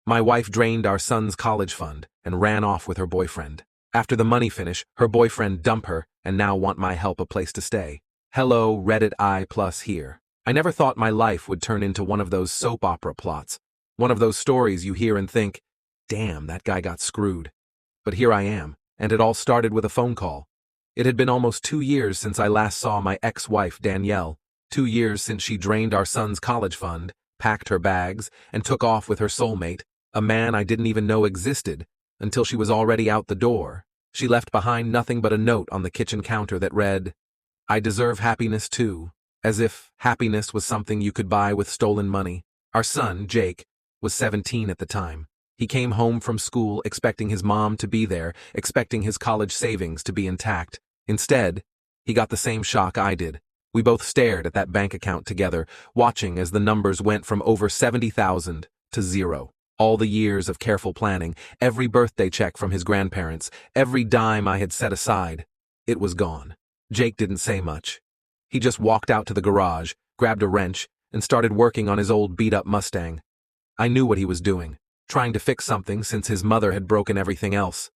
My wife drained our son's college fund and ran off with her boyfriend. After the money finish, her boyfriend dumped her and now want my help a place to stay. Hello, Reddit I+ here. I never thought my life would turn into one of those soap opera plots. One of those stories you hear and think, damn, that guy got screwed. But here I am, and it all started with a phone call. It had been almost 2 years since I last saw my ex-wife, Danielle. 2 years since she drained our son's college fund, packed her bags, and took off with her soulmate, a man I didn't even know existed, until she was already out the door. She left behind nothing but a note on the kitchen counter that read, "I deserve happiness too," as if happiness was something you could buy with stolen money. Our son, Jake, was 17 at the time. He came home from school expecting his mom to be there, expecting his college savings to be intact. Instead, he got the same shock I did. We both stared at that bank account together, watching as the numbers went from over 70,000 to zero. All the years of careful planning, every birthday check from his grandparents, every dime I had set aside, it was gone. Jake didn't say much. He just walked out to the garage, grabbed a wrench, and started working on his old beat-up Mustang. I knew what he was doing, trying to fix something since his mother had broken everything else.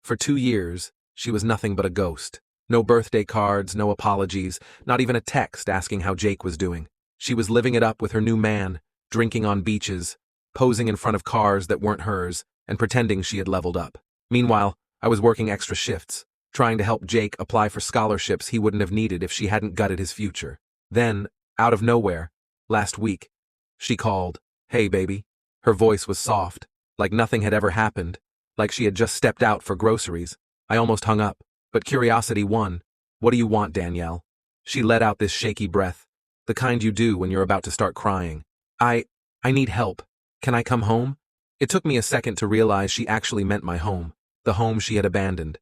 For 2 years, she was nothing but a ghost. No birthday cards, no apologies, not even a text asking how Jake was doing. She was living it up with her new man, drinking on beaches, posing in front of cars that weren't hers, and pretending she had leveled up. Meanwhile, I was working extra shifts, trying to help Jake apply for scholarships he wouldn't have needed if she hadn't gutted his future. Then, out of nowhere, last week, she called. "Hey, baby." Her voice was soft, like nothing had ever happened, like she had just stepped out for groceries. I almost hung up, but curiosity won. "What do you want, Danielle?" She let out this shaky breath, the kind you do when you're about to start crying. I need help. Can I come home?" It took me a second to realize she actually meant my home, the home she had abandoned.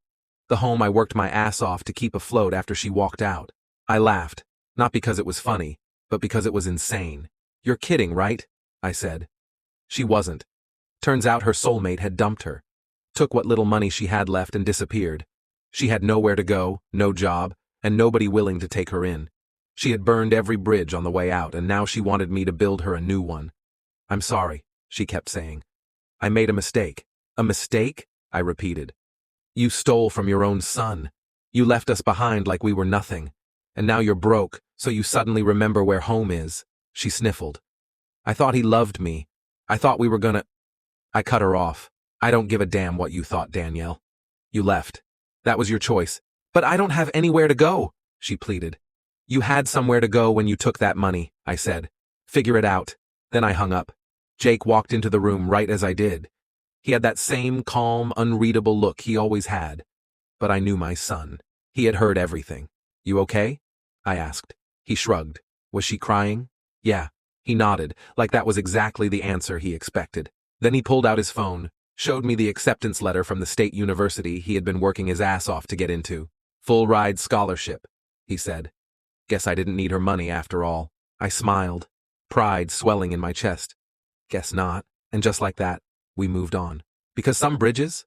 The home I worked my ass off to keep afloat after she walked out. I laughed, not because it was funny, but because it was insane. "You're kidding, right?" I said. She wasn't. Turns out her soulmate had dumped her, took what little money she had left and disappeared. She had nowhere to go, no job, and nobody willing to take her in. She had burned every bridge on the way out, and now she wanted me to build her a new one. "I'm sorry," she kept saying. "I made a mistake." "A mistake?" I repeated. "You stole from your own son. You left us behind like we were nothing. And now you're broke, so you suddenly remember where home is." She sniffled. "I thought he loved me. I thought we were gonna—" I cut her off. "I don't give a damn what you thought, Danielle. You left. That was your choice." "But I don't have anywhere to go," she pleaded. "You had somewhere to go when you took that money," I said. "Figure it out." Then I hung up. Jake walked into the room right as I did. He had that same calm, unreadable look he always had. But I knew my son. He had heard everything. "You okay?" I asked. He shrugged. "Was she crying?" "Yeah." He nodded, like that was exactly the answer he expected. Then he pulled out his phone, showed me the acceptance letter from the state university he had been working his ass off to get into. "Full ride scholarship," he said. Guess I didn't need her money after all. I smiled, pride swelling in my chest. Guess not. And just like that, we moved on. Because some bridges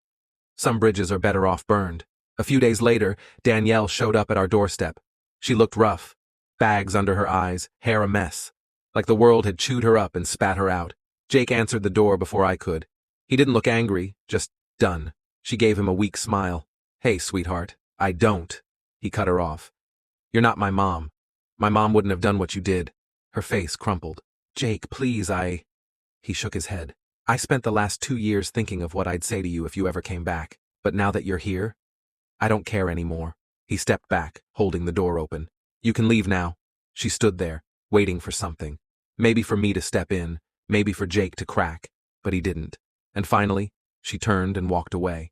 are better off burned. A few days later, Danielle showed up at our doorstep. She looked rough, bags under her eyes, hair a mess, like the world had chewed her up and spat her out. Jake answered the door before I could. He didn't look angry, just done. She gave him a weak smile. "Hey, sweetheart, I don't." He cut her off. "You're not my mom. My mom wouldn't have done what you did." Her face crumpled. "Jake, please, He shook his head. "I spent the last 2 years thinking of what I'd say to you if you ever came back. But now that you're here, I don't care anymore." He stepped back, holding the door open. "You can leave now." She stood there, waiting for something. Maybe for me to step in, maybe for Jake to crack, but he didn't. And finally, she turned and walked away.